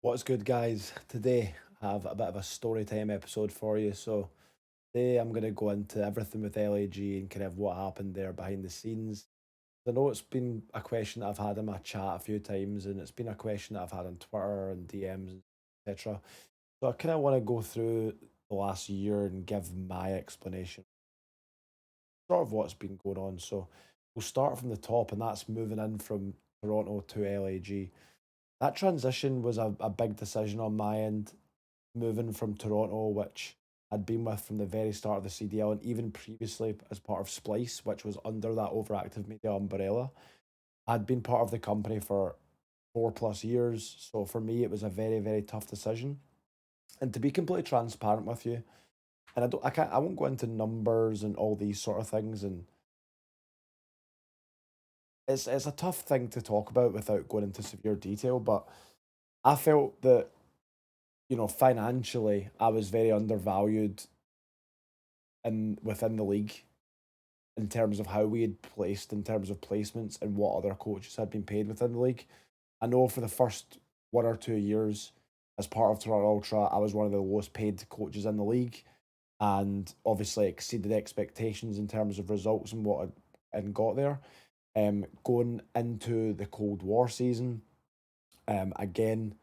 What's good, guys? Today I have a bit of a story time episode for you. So today I'm going to go into everything with LAG and kind of what happened there behind the scenes. I know it's been a question that I've had in my chat a few times, and it's been a question that I've had on Twitter and DMs, etc. So I kind of want to go through the last year and give my explanation, sort of what's been going on. So we'll start from the top, and that's moving in from Toronto to LAG. That transition was a big decision on my end, moving from Toronto, which I'd been with from the very start of the CDL, and even previously as part of Splice, which was under that overactive media umbrella. I'd been part of the company for 4 plus years, so for me it was a very, very tough decision. And to be completely transparent with you, and I won't go into numbers and all these sort of things, and it's a tough thing to talk about without going into severe detail, but I felt that, financially, I was very undervalued within the league in terms of how we had placed in terms of placements and what other coaches had been paid within the league. I know for the first 1 or 2 years as part of Toronto Ultra, I was one of the lowest paid coaches in the league and obviously exceeded expectations in terms of results and what and got there. Going into the Cold War season, again,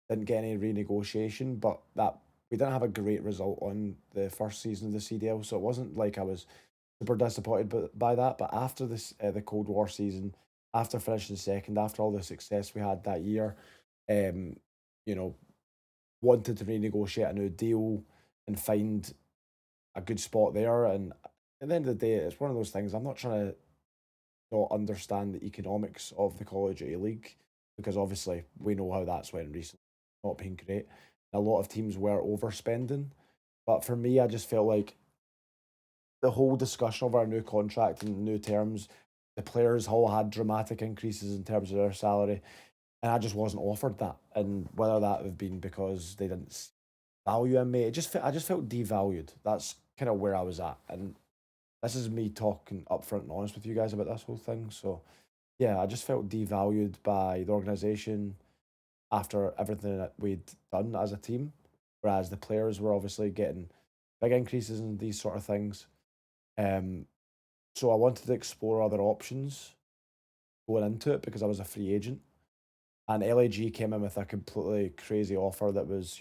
didn't get any renegotiation, but that we didn't have a great result on the first season of the CDL, so it wasn't like I was super disappointed by that. But after the Cold War season, after finishing second, after all the success we had that year, um, you know, wanted to renegotiate a new deal and find a good spot there. And at the end of the day, it's one of those things. I'm not trying to not understand the economics of the College A League because obviously we know how that's went recently, not being great. A lot of teams were overspending, but for me, I just felt like the whole discussion of our new contract and new terms, the players all had dramatic increases in terms of their salary, and I just wasn't offered that. And whether that have been because they didn't value in me, I just felt devalued. That's kind of where I was at, and this is me talking upfront and honest with you guys about this whole thing. So yeah, I just felt devalued by the organization after everything that we'd done as a team, whereas the players were obviously getting big increases in these sort of things. Um, so I wanted to explore other options going into it because I was a free agent, and LAG came in with a completely crazy offer that was,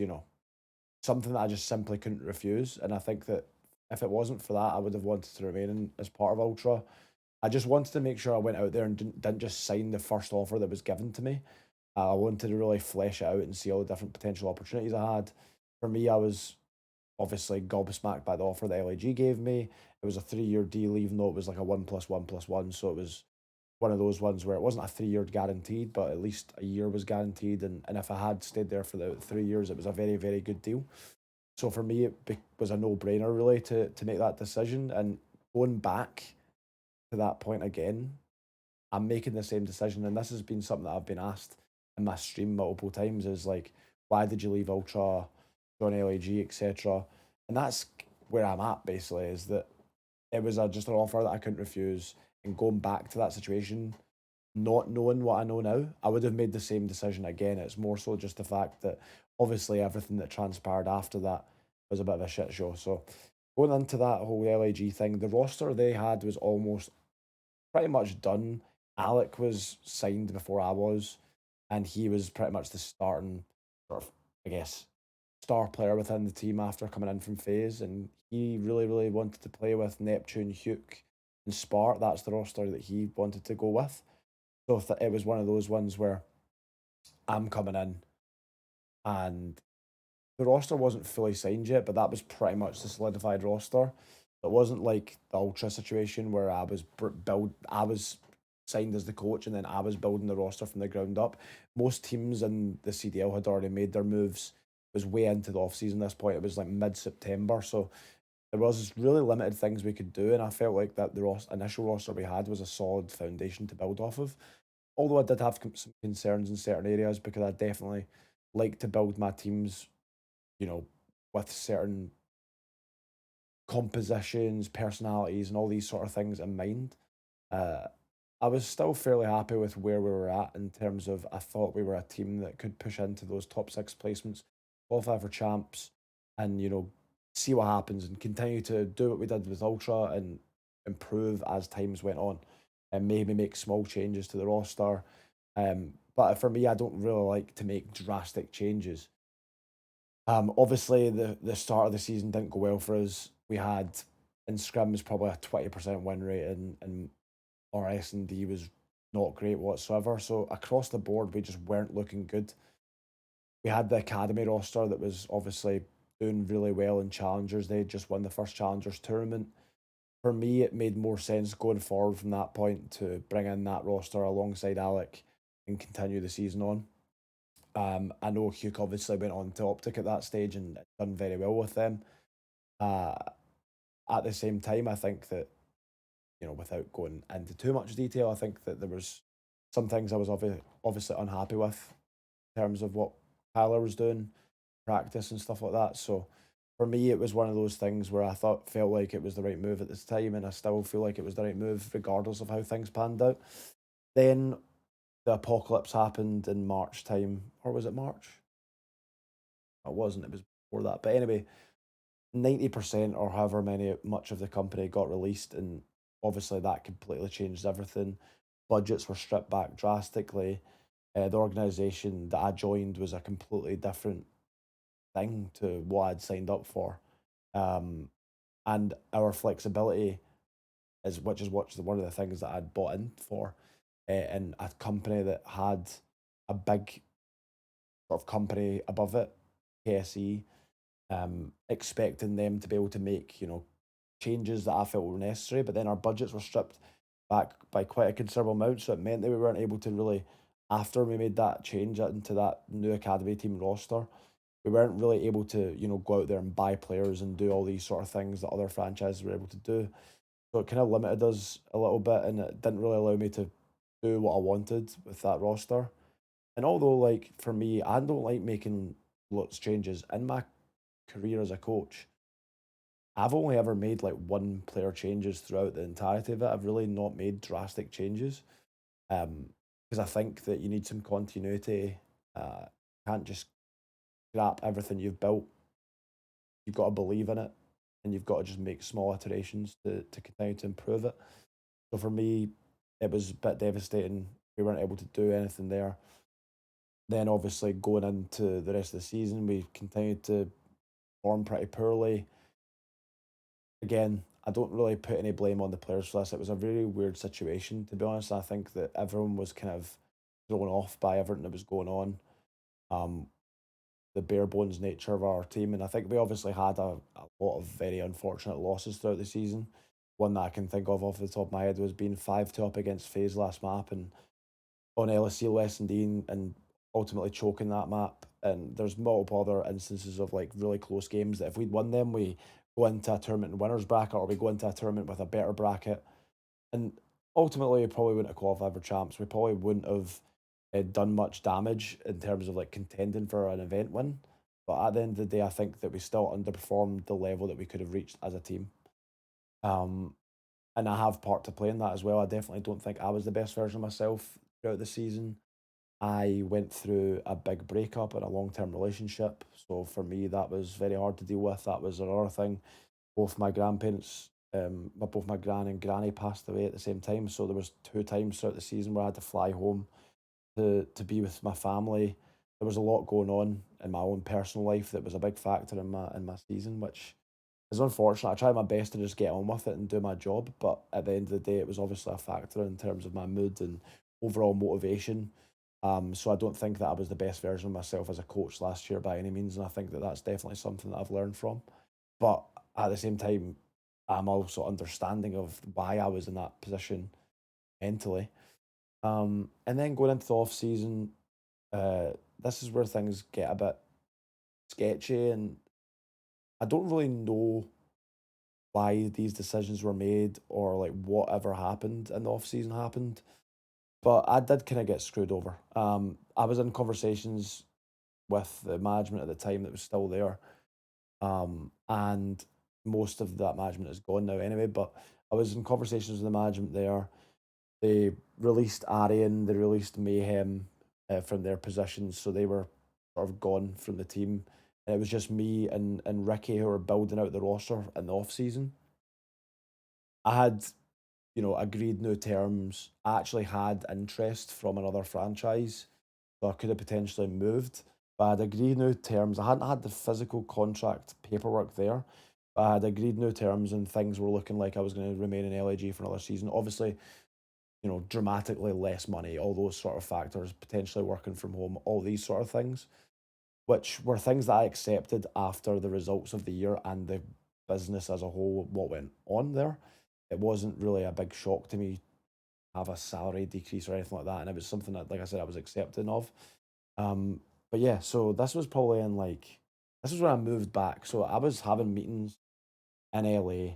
something that I just simply couldn't refuse. And I think that if it wasn't for that, I would have wanted to remain as part of Ultra. I just wanted to make sure I went out there and didn't just sign the first offer that was given to me. I wanted to really flesh it out and see all the different potential opportunities I had. For me, I was obviously gobsmacked by the offer that LAG gave me. It was a 3 year deal, even though it was like a 1 plus 1 plus 1. So it was one of those ones where it wasn't a 3 year guaranteed, but at least a year was guaranteed. And if I had stayed there for the 3 years, it was a very, very good deal. So for me, was a no brainer really to make that decision. And going back to that point again, I'm making the same decision. And this has been something that I've been asked in my stream multiple times is like, why did you leave Ultra, join LAG, etc. And that's where I'm at basically, is that it was just an offer that I couldn't refuse. And going back to that situation, not knowing what I know now, I would have made the same decision again. It's more so just the fact that obviously everything that transpired after that was a bit of a shit show. So going into that whole LAG thing, the roster they had was almost pretty much done. Alec was signed before I was, and he was pretty much the starting sort of, I guess, star player within the team after coming in from phase. And he really, really wanted to play with Neptune, Hugh, and Spart. That's the roster that he wanted to go with. So it was one of those ones where I'm coming in and the roster wasn't fully signed yet, but that was pretty much the solidified roster. It wasn't like the Ultra situation where I was signed as the coach and then I was building the roster from the ground up. Most teams in the CDL had already made their moves. It was way into the off season. At this point, it was like mid September, so there was really limited things we could do, and I felt like that the initial roster we had was a solid foundation to build off of. Although I did have some concerns in certain areas because I definitely like to build my teams, with certain compositions, personalities, and all these sort of things in mind. Uh, I was still fairly happy with where we were at in terms of I thought we were a team that could push into those top six placements, qualify for champs, and see what happens and continue to do what we did with Ultra and improve as times went on, and maybe make small changes to the roster. But for me, I don't really like to make drastic changes. Obviously, the start of the season didn't go well for us. We had in scrims probably a 20% win rate, and our S&D was not great whatsoever. So across the board, we just weren't looking good. We had the academy roster that was obviously doing really well in challengers. They had just won the first challengers tournament. For me, it made more sense going forward from that point to bring in that roster alongside Alec and continue the season on. I know Hugh obviously went on to Optic at that stage and done very well with them. Uh, at the same time, I think that, without going into too much detail, I think that there was some things I was obviously unhappy with in terms of what Tyler was doing, practice and stuff like that. So for me, it was one of those things where I felt like it was the right move at this time, and I still feel like it was the right move regardless of how things panned out. Then the apocalypse happened in March time, or was it March? It wasn't. It was before that. But anyway, 90% or however much of the company got released, and obviously that completely changed everything. Budgets were stripped back drastically. The organization that I joined was a completely different thing to what I'd signed up for. Um, and our flexibility which is one of the things that I'd bought in for, in a company that had a big sort of company above it, KSE, expecting them to be able to make, changes that I felt were necessary, but then our budgets were stripped back by quite a considerable amount, so it meant that we weren't able to really, after we made that change into that new academy team roster, we weren't really able to, go out there and buy players and do all these sort of things that other franchises were able to do. So it kind of limited us a little bit, and it didn't really allow me to do what I wanted with that roster. And although, like, for me, I don't like making lots of changes in my career as a coach. I've only ever made like one player changes throughout the entirety of it. I've really not made drastic changes. Because I think that you need some continuity. Can't just scrap everything you've built. You've got to believe in it, and you've got to just make small iterations to continue to improve it. So for me, it was a bit devastating. We weren't able to do anything there. Then obviously going into the rest of the season, we continued to perform pretty poorly. Again, I don't really put any blame on the players for this. It was a really weird situation, to be honest. I think that everyone was kind of thrown off by everything that was going on. Um, the bare bones nature of our team, and I think we obviously had a lot of very unfortunate losses throughout the season. One that I can think of off the top of my head was being 5-2 up against FaZe last map, and on LSC S&D, and ultimately choking that map. And there's multiple other instances of like really close games that if we'd won them, we go into a tournament in winners bracket, or we go into a tournament with a better bracket. And ultimately, we probably wouldn't have qualified for champs. We probably wouldn't have done much damage in terms of like contending for an event win. But at the end of the day, I think that we still underperformed the level that we could have reached as a team. Um, and I have part to play in that as well. I definitely don't think I was the best version of myself throughout the season. I went through a big breakup in a long term relationship. So for me, that was very hard to deal with. That was another thing. Both my grandparents, both my gran and granny passed away at the same time. So there was two times throughout the season where I had to fly home to be with my family. There was a lot going on in my own personal life that was a big factor in my season, which is unfortunate. I tried my best to just get on with it and do my job, but at the end of the day, it was obviously a factor in terms of my mood and overall motivation. So I don't think that I was the best version of myself as a coach last year by any means, and I think that that's definitely something that I've learned from. But at the same time, I'm also understanding of why I was in that position mentally. And then going into the off season, this is where things get a bit sketchy, and I don't really know why these decisions were made or like whatever happened in the off season happened. But I did kind of get screwed over. I was in conversations with the management at the time that was still there, and most of that management is gone now anyway. But I was in conversations with the management there. They released Arian, they released Mayhem from their positions, so they were sort of gone from the team. And it was just me and Ricky who were building out the roster in the off season. I had, agreed new terms. I actually had interest from another franchise, so I could have potentially moved. But I had agreed new terms. I hadn't had the physical contract paperwork there, but I had agreed new terms and things were looking like I was going to remain in LAG for another season. Obviously, dramatically less money, all those sort of factors, potentially working from home, all these sort of things, which were things that I accepted after the results of the year and the business as a whole, what went on there. It wasn't really a big shock to me to have a salary decrease or anything like that. And it was something that, like I said, I was accepting of. Um, but yeah, so this was probably this was when I moved back. So I was having meetings in LA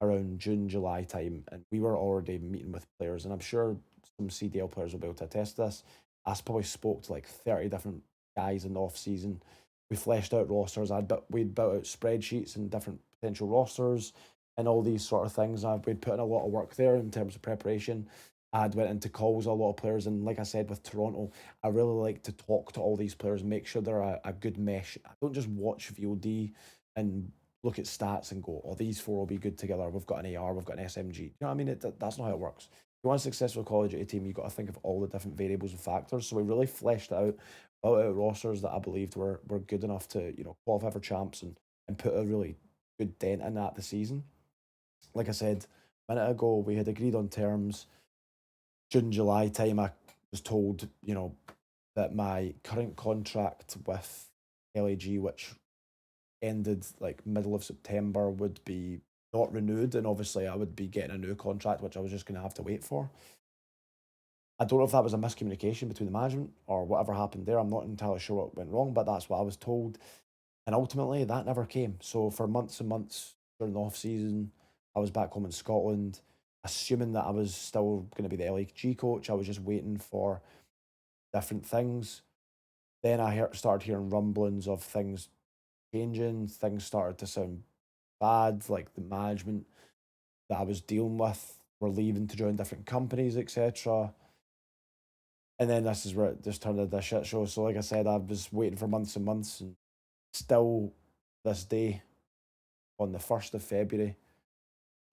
around June, July time, and we were already meeting with players. And I'm sure some CDL players will be able to attest to this. I probably spoke to like 30 different guys in the off season. We fleshed out rosters. We'd built out spreadsheets and different potential rosters and all these sort of things. We'd put in a lot of work there in terms of preparation. I'd went into calls with a lot of players, and like I said with Toronto, I really like to talk to all these players, make sure they're a good mesh. I don't just watch VOD and look at stats and go, oh, these four will be good together. We've got an AR, we've got an SMG. You know what I mean? That's not how it works. If you want a successful Call of Duty team, you've got to think of all the different variables and factors. So we really fleshed out, built out rosters that I believed were good enough to, qualify for champs and put a really good dent in that the season. Like I said a minute ago, we had agreed on terms. June, July time, I was told, that my current contract with LAG, which ended like middle of September, would be not renewed, and obviously I would be getting a new contract, which I was just going to have to wait for. I don't know if that was a miscommunication between the management or whatever happened there. I'm not entirely sure what went wrong, but that's what I was told. And ultimately, that never came. So for months and months during the off season, I was back home in Scotland, assuming that I was still going to be the LAG coach. I was just waiting for different things. Then started hearing rumblings of things changing. Things started to sound bad, like the management that I was dealing with were leaving to join different companies, etc. And then this is where it just turned into a shit show. So, like I said, I was waiting for months and months, and still this day, on the 1st of February,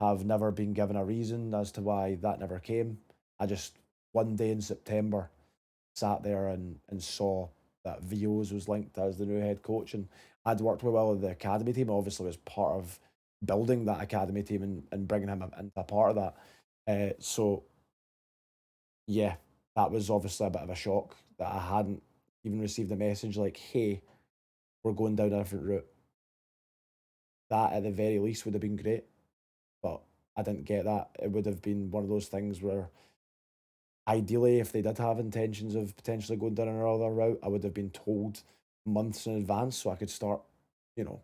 have never been given a reason as to why that never came. I just, one day in September, sat there and saw that Vios was linked as the new head coach. And I'd worked with well with the academy team, obviously, was part of building that academy team and bringing him into a part of that. So yeah, that was obviously a bit of a shock that I hadn't even received a message like, hey, we're going down a different route. That at the very least would have been great, but I didn't get that. It would have been one of those things where ideally, if they did have intentions of potentially going down another route, I would have been told months in advance so I could start, you know,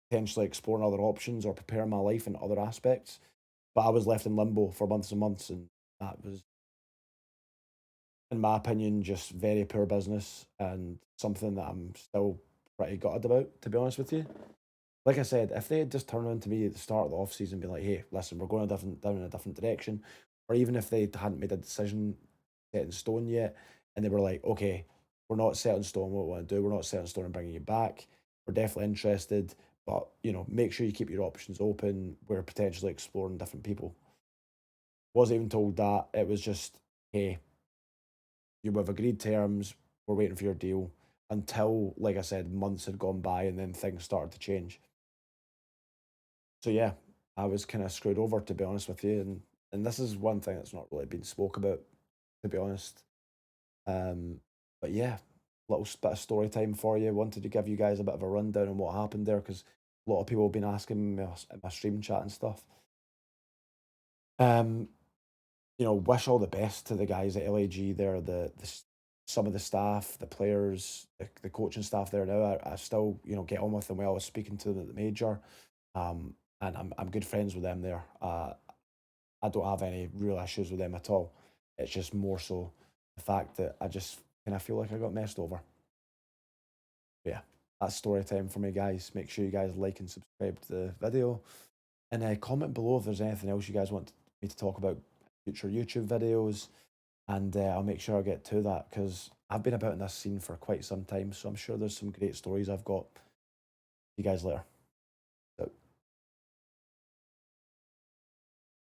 potentially exploring other options or preparing my life in other aspects. But I was left in limbo for months and months, and that was, in my opinion, just very poor business and something that I'm still pretty gutted about, to be honest with you. Like I said, if they had just turned around to me at the start of the off season, be like, "Hey, listen, we're going a different down in a different direction," or even if they hadn't made a decision set in stone yet, and they were like, "Okay, we're not set in stone what we want to do. We're not set in stone in bringing you back. We're definitely interested, but make sure you keep your options open. We're potentially exploring different people." Wasn't even told that. It was just, "Hey, you have agreed terms. We're waiting for your deal." Until, like I said, months had gone by, and then things started to change. So yeah, I was kind of screwed over, to be honest with you, and this is one thing that's not really been spoke about, to be honest. Um, but yeah, bit of story time for you. Wanted to give you guys a bit of a rundown on what happened there because a lot of people have been asking me in my stream chat and stuff. Um, wish all the best to the guys at LAG there, some of the staff, the players, the coaching staff there now. I still, get on with them well. I was speaking to them at the major, and I'm good friends with them there. I don't have any real issues with them at all. It's just more so the fact that I just kind of feel like I got messed over. But yeah, that's story time for me, guys. Make sure you guys like and subscribe to the video, and comment below if there's anything else you guys want me to talk about future YouTube videos, and I'll make sure I get to that because I've been about in this scene for quite some time, so I'm sure there's some great stories I've got. See you guys later.